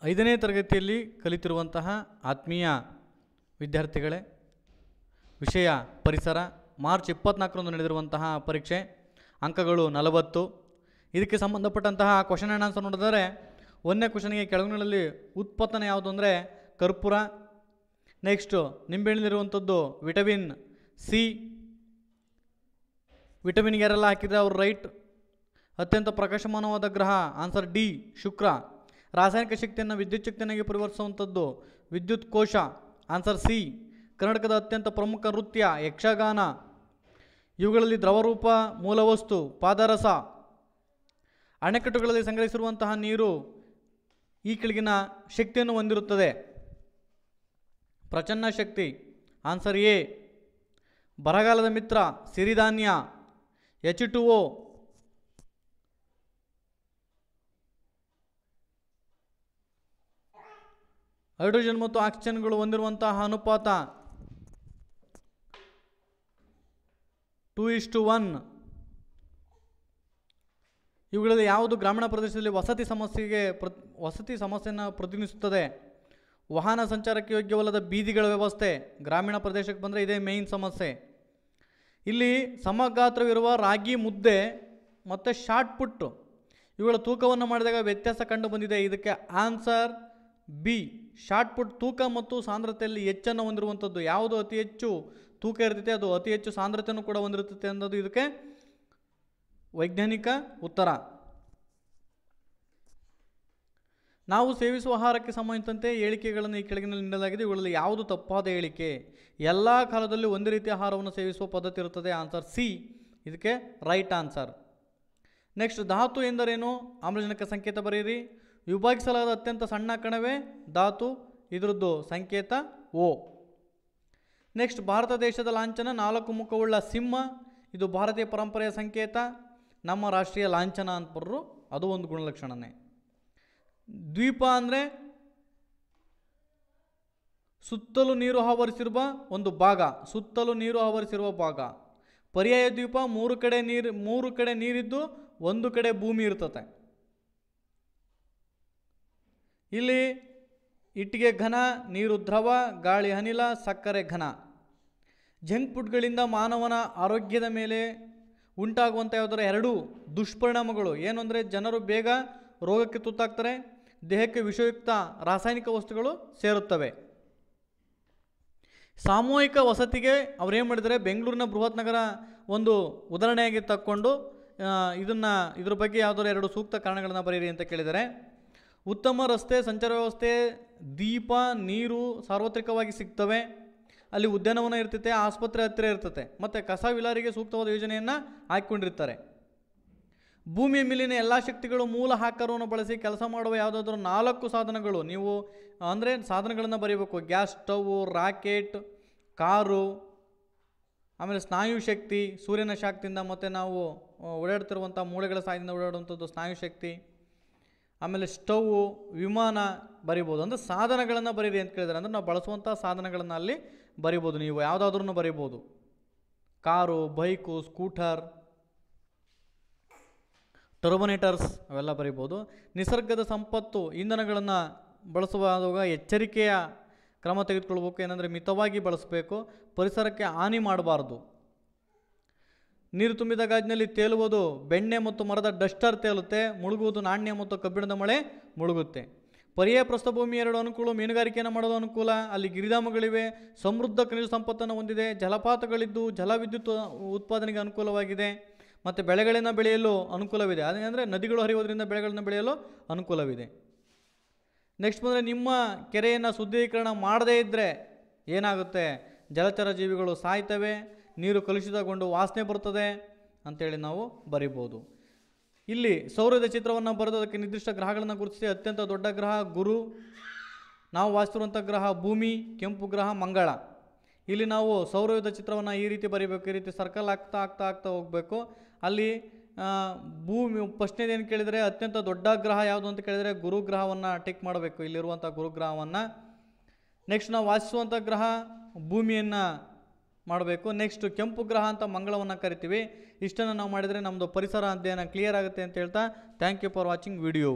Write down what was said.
5ನೇ ತರಗತಿಯಲ್ಲಿ ಕಲಿತಿರುವಂತಹ ಆತ್ಮೀಯ ವಿದ್ಯಾರ್ಥಿಗಳೇ, ವಿಷಯ ಪರಿಸರ. ಮಾರ್ಚ್ 24ರಂದು ನಡೆದಿರುವಂತಹ ಪರೀಕ್ಷೆ. ಅಂಕಗಳು 40. ಇದಕ್ಕೆ ಸಂಬಂಧಪಟ್ಟಂತಹ ಕ್ವಶನ್ ಆ್ಯಂಡ್ ಆನ್ಸರ್ ನೋಡಿದರೆ 1ನೇ ಕ್ವಶನ್ಗೆ ಕೆಳಗಿನಲ್ಲಿ ಉತ್ಪನ್ನ ಯಾವುದು ಅಂದರೆ ಕರ್ಪೂರ. ನೆಕ್ಸ್ಟು ನಿಂಬೆಹಣ್ಣಿಲಿರುವಂಥದ್ದು ವಿಟಮಿನ್ ಸಿ. ವಿಟಮಿನ್ಗೆ ಯಾರೆಲ್ಲ ಹಾಕಿದರೆ ಅವರು ರೈಟ್. ಅತ್ಯಂತ ಪ್ರಕಾಶಮಾನವಾದ ಗ್ರಹ ಆನ್ಸರ್ ಡಿ ಶುಕ್ರ. ರಾಸಾಯನಿಕ ಶಕ್ತಿಯನ್ನು ವಿದ್ಯುತ್ ಶಕ್ತಿಯನ್ನಾಗಿ ಪರಿವರ್ತಿಸುವಂಥದ್ದು ವಿದ್ಯುತ್ ಕೋಶ ಆನ್ಸರ್ ಸಿ. ಕರ್ನಾಟಕದ ಅತ್ಯಂತ ಪ್ರಮುಖ ನೃತ್ಯ ಯಕ್ಷಗಾನ. ಇವುಗಳಲ್ಲಿ ದ್ರವರೂಪ ಮೂಲವಸ್ತು ಪಾದರಸ. ಅಣೆಕಟ್ಟುಗಳಲ್ಲಿ ಸಂಗ್ರಹಿಸಿರುವಂತಹ ನೀರು ಈ ಕೆಳಗಿನ ಶಕ್ತಿಯನ್ನು ಹೊಂದಿರುತ್ತದೆ. ಪ್ರಚನ್ನ ಶಕ್ತಿ ಆನ್ಸರ್ ಎ. ಬರಗಾಲದ ಮಿತ್ರ ಸಿರಿಧಾನ್ಯ H2O. ಹೈಡ್ರೋಜನ್ ಮತ್ತು ಆಕ್ಸಿಜನ್ಗಳು ಹೊಂದಿರುವಂತಹ ಅನುಪಾತ 2:1. ಇವುಗಳಲ್ಲಿ ಯಾವುದು ಗ್ರಾಮೀಣ ಪ್ರದೇಶದಲ್ಲಿ ವಸತಿ ಸಮಸ್ಯೆಯನ್ನು ಪ್ರತಿನಿಧಿಸುತ್ತದೆ? ವಾಹನ ಸಂಚಾರಕ್ಕೆ ಯೋಗ್ಯವಲ್ಲದ ಬೀದಿಗಳ ವ್ಯವಸ್ಥೆ. ಗ್ರಾಮೀಣ ಪ್ರದೇಶಕ್ಕೆ ಬಂದರೆ ಇದೇ ಮೇಯ್ನ್ ಸಮಸ್ಯೆ. ಇಲ್ಲಿ ಸಮಗಾತ್ರವಿರುವ ರಾಗಿ ಮುದ್ದೆ ಮತ್ತು ಶಾರ್ಟ್ ಪುಟ್ ಇವುಗಳ ತೂಕವನ್ನು ಮಾಡಿದಾಗ ವ್ಯತ್ಯಾಸ ಕಂಡು ಬಂದಿದೆ. ಇದಕ್ಕೆ ಆನ್ಸರ್ ಬಿ. ಶಾರ್ಟ್ ಪುಟ್ ತೂಕ ಮತ್ತು ಸಾಂದ್ರತೆಯಲ್ಲಿ ಹೆಚ್ಚನ್ನು ಹೊಂದಿರುವಂಥದ್ದು. ಯಾವುದು ಅತಿ ಹೆಚ್ಚು ತೂಕ ಇರ್ತೈತೆ ಅದು ಅತಿ ಹೆಚ್ಚು ಸಾಂದ್ರತೆಯನ್ನು ಕೂಡ ಹೊಂದಿರುತ್ತದೆ ಅನ್ನೋದು ಇದಕ್ಕೆ ವೈಜ್ಞಾನಿಕ ಉತ್ತರ. ನಾವು ಸೇವಿಸುವ ಆಹಾರಕ್ಕೆ ಸಂಬಂಧಿಸಿದಂತೆ ಹೇಳಿಕೆಗಳನ್ನು ಈ ಕೆಳಗಿನಲ್ಲಿ ನೀಡಲಾಗಿದೆ. ಇವುಗಳಲ್ಲಿ ಯಾವುದು ತಪ್ಪಾದ ಹೇಳಿಕೆ? ಎಲ್ಲ ಕಾಲದಲ್ಲಿ ಒಂದೇ ರೀತಿಯ ಆಹಾರವನ್ನು ಸೇವಿಸುವ ಪದ್ಧತಿ ಇರುತ್ತದೆ ಆನ್ಸರ್ ಸಿ. ಇದಕ್ಕೆ ರೈಟ್ ಆನ್ಸರ್. ನೆಕ್ಸ್ಟ್ ಧಾತು ಎಂದರೇನು? ಆಮ್ಲಜನಕ ಸಂಕೇತ ಬರೆಯಿರಿ. ವಿಭಾಗಿಸಲಾದ ಅತ್ಯಂತ ಸಣ್ಣ ಕಣವೇ ಧಾತು. ಇದರದ್ದು ಸಂಕೇತ ಓ. ನೆಕ್ಸ್ಟ್ ಭಾರತ ದೇಶದ ಲಾಂಛನ 4 ಮುಖವುಳ್ಳ ಸಿಂಹ. ಇದು ಭಾರತೀಯ ಪರಂಪರೆಯ ಸಂಕೇತ. ನಮ್ಮ ರಾಷ್ಟ್ರೀಯ ಲಾಂಛನ ಅಂತ ಬರೋರು ಅದು ಒಂದು ಗುಣಲಕ್ಷಣನೇ. ದ್ವೀಪ ಅಂದರೆ ಸುತ್ತಲೂ ನೀರು ಆವರಿಸಿರುವ ಒಂದು ಭಾಗ. ಸುತ್ತಲೂ ನೀರು ಆವರಿಸಿರುವ ಭಾಗ. ಪರ್ಯಾಯ ದ್ವೀಪ 3 ಕಡೆ ನೀರಿದ್ದು 1 ಕಡೆ ಭೂಮಿ ಇರ್ತದೆ. ಇಲ್ಲಿ ಇಟ್ಟಿಗೆ ಘನ, ನೀರು ದ್ರವ, ಗಾಳಿ ಅನಿಲ, ಸಕ್ಕರೆ ಘನ. ಜಂಕ್ ಫುಡ್ಗಳಿಂದ ಮಾನವನ ಆರೋಗ್ಯದ ಮೇಲೆ ಉಂಟಾಗುವಂಥ ಯಾವುದರ 2 ದುಷ್ಪರಿಣಾಮಗಳು ಏನು ಅಂದರೆ ಜನರು ಬೇಗ ರೋಗಕ್ಕೆ ತುತ್ತಾಗ್ತಾರೆ, ದೇಹಕ್ಕೆ ವಿಷಯುಕ್ತ ರಾಸಾಯನಿಕ ವಸ್ತುಗಳು ಸೇರುತ್ತವೆ. ಸಾಮೂಹಿಕ ವಸತಿಗೆ ಅವರೇನು ಮಾಡಿದರೆ ಬೆಂಗಳೂರಿನ ಬೃಹತ್ ನಗರ ಒಂದು ಉದಾಹರಣೆಯಾಗಿ ತಕ್ಕೊಂಡು ಇದ್ರ ಬಗ್ಗೆ ಯಾವುದಾದ್ರು 2 ಸೂಕ್ತ ಕಾರಣಗಳನ್ನು ಬರೆಯಿರಿ ಅಂತ ಕೇಳಿದರೆ, ಉತ್ತಮ ರಸ್ತೆ ಸಂಚಾರ ವ್ಯವಸ್ಥೆ, ದೀಪ, ನೀರು ಸಾರ್ವತ್ರಿಕವಾಗಿ ಸಿಗ್ತವೆ. ಅಲ್ಲಿ ಉದ್ಯಾನವನ ಇರ್ತೈತೆ, ಆಸ್ಪತ್ರೆ ಹತ್ತಿರ ಇರ್ತದೆ, ಮತ್ತು ಕಸ ವಿಲೇವಾರಿಗೆ ಸೂಕ್ತವಾದ ಯೋಜನೆಯನ್ನು ಹಾಕಿಕೊಂಡಿರ್ತಾರೆ. ಭೂಮಿಯ ಮೇಲಿನ ಎಲ್ಲ ಶಕ್ತಿಗಳು ಮೂಲ ಆಕಾರವನ್ನು ಬಳಸಿ ಕೆಲಸ ಮಾಡುವ ಯಾವುದಾದ್ರೂ 4 ಸಾಧನಗಳು ನೀವು ಅಂದರೆ ಸಾಧನಗಳನ್ನು ಬರೀಬೇಕು. ಗ್ಯಾಸ್ ಸ್ಟವ್, ರಾಕೆಟ್, ಕಾರು, ಆಮೇಲೆ ಸ್ನಾಯು ಶಕ್ತಿ ಸೂರ್ಯನ ಶಾಖದಿಂದ, ಮತ್ತು ನಾವು ಓಡಾಡ್ತಿರುವಂಥ ಮೂಳೆಗಳ ಸಹಾಯದಿಂದ ಓಡಾಡುವಂಥದ್ದು ಸ್ನಾಯು ಶಕ್ತಿ, ಆಮೇಲೆ ಸ್ಟವ್, ವಿಮಾನ ಬರಿಬೋದು. ಅಂದರೆ ಸಾಧನಗಳನ್ನು ಬರೀರಿ ಅಂತ ಕೇಳಿದರೆ ಅಂದರೆ ನಾವು ಬಳಸುವಂಥ ಸಾಧನಗಳನ್ನು ಅಲ್ಲಿ ಬರಿಬೋದು. ನೀವು ಯಾವುದಾದ್ರೂ ಬರಿಬೋದು. ಕಾರು, ಬೈಕು, ಸ್ಕೂಟರ್, ಟರ್ಬೋನೇಟರ್ಸ್ ಅವೆಲ್ಲ ಬರಿಬೋದು. ನಿಸರ್ಗದ ಸಂಪತ್ತು ಇಂಧನಗಳನ್ನು ಬಳಸುವಾಗ ಎಚ್ಚರಿಕೆಯ ಕ್ರಮ ತೆಗೆದುಕೊಳ್ಬೇಕು. ಏನಂದರೆ ಮಿತವಾಗಿ ಬಳಸಬೇಕು. ಪರಿಸರಕ್ಕೆ ಹಾನಿ ಮಾಡಬಾರ್ದು. ನೀರು ತುಂಬಿದ ಗಾಜಿನಲ್ಲಿ ತೇಲುವುದು ಬೆಣ್ಣೆ ಮತ್ತು ಮರದ ಡಸ್ಟರ್ ತೇಲುತ್ತೆ. ಮುಳುಗುವುದು ನಾಣ್ಯ ಮತ್ತು ಕಬ್ಬಿಣದ ಮಳೆ ಮುಳುಗುತ್ತೆ. ಪರ್ಯಾಯ ಪ್ರಸ್ಥಭೂಮಿ 2 ಅನುಕೂಲ. ಮೀನುಗಾರಿಕೆಯನ್ನು ಮಾಡೋದು ಅನುಕೂಲ. ಅಲ್ಲಿ ಗಿರಿಧಾಮಗಳಿವೆ. ಸಮೃದ್ಧ ಖನಿಜ ಸಂಪತ್ತನ್ನು ಹೊಂದಿದೆ. ಜಲಪಾತಗಳಿದ್ದು ಜಲವಿದ್ಯುತ್ ಉತ್ಪಾದನೆಗೆ ಅನುಕೂಲವಾಗಿದೆ. ಮತ್ತು ಬೆಳೆಗಳನ್ನು ಬೆಳೆಯಲು ಅನುಕೂಲವಿದೆ. ಅಂದರೆ ನದಿಗಳು ಹರಿಯೋದ್ರಿಂದ ಬೆಳೆಗಳನ್ನು ಬೆಳೆಯಲು ಅನುಕೂಲವಿದೆ. ನೆಕ್ಸ್ಟ್ ಬಂದರೆ ನಿಮ್ಮ ಕೆರೆಯನ್ನು ಶುದ್ಧೀಕರಣ ಮಾಡದೇ ಇದ್ದರೆ ಏನಾಗುತ್ತೆ? ಜಲಚರ ಜೀವಿಗಳು ಸಾಯ್ತವೆ, ನೀರು ಕಲುಷಿತಗೊಂಡು ವಾಸನೆ ಬರ್ತದೆ ಅಂಥೇಳಿ ನಾವು ಬರಿಬೋದು. ಇಲ್ಲಿ ಸೌರದ ಚಿತ್ರವನ್ನು ಬರೆದು ಅದಕ್ಕೆ ನಿರ್ದಿಷ್ಟ ಗ್ರಹಗಳನ್ನು ಗುರುತಿಸಿ. ಅತ್ಯಂತ ದೊಡ್ಡ ಗ್ರಹ ಗುರು. ನಾವು ವಾಸಿಸುವಂಥ ಗ್ರಹ ಭೂಮಿ. ಕೆಂಪು ಗ್ರಹ ಮಂಗಳ. ಇಲ್ಲಿ ನಾವು ಸೌರಯುಧ ಚಿತ್ರವನ್ನು ಈ ರೀತಿ ಬರೀಬೇಕು. ಈ ರೀತಿ ಸರ್ಕಲ್ ಆಗ್ತಾ ಹೋಗಬೇಕು. ಅಲ್ಲಿ ಭೂಮಿ ಫಸ್ಟ್ನೇದು ಏನು ಕೇಳಿದರೆ ಅತ್ಯಂತ ದೊಡ್ಡ ಗ್ರಹ ಯಾವುದು ಅಂತ ಕೇಳಿದರೆ ಗುರು ಗ್ರಹವನ್ನು ಟಿಕ್ ಮಾಡಬೇಕು. ಇಲ್ಲಿರುವಂಥ ಗುರು ಗ್ರಹವನ್ನು. ನೆಕ್ಸ್ಟ್ ನಾವು ವಾಸಿಸುವಂಥ ಗ್ರಹ ಭೂಮಿಯನ್ನು ಮಾಡಬೇಕು. ನೆಕ್ಸ್ಟ್ ಕೆಂಪು ಗ್ರಹ ಅಂತ ಮಂಗಳವನ್ನು ಕರಿತೀವಿ. ಇಷ್ಟನ್ನು ನಾವು ಮಾಡಿದರೆ ನಮ್ಮದು ಪರಿಸರ ಅಧ್ಯಯನ ಕ್ಲಿಯರ್ ಆಗುತ್ತೆ ಅಂತ ಹೇಳ್ತಾ thank you for watching video.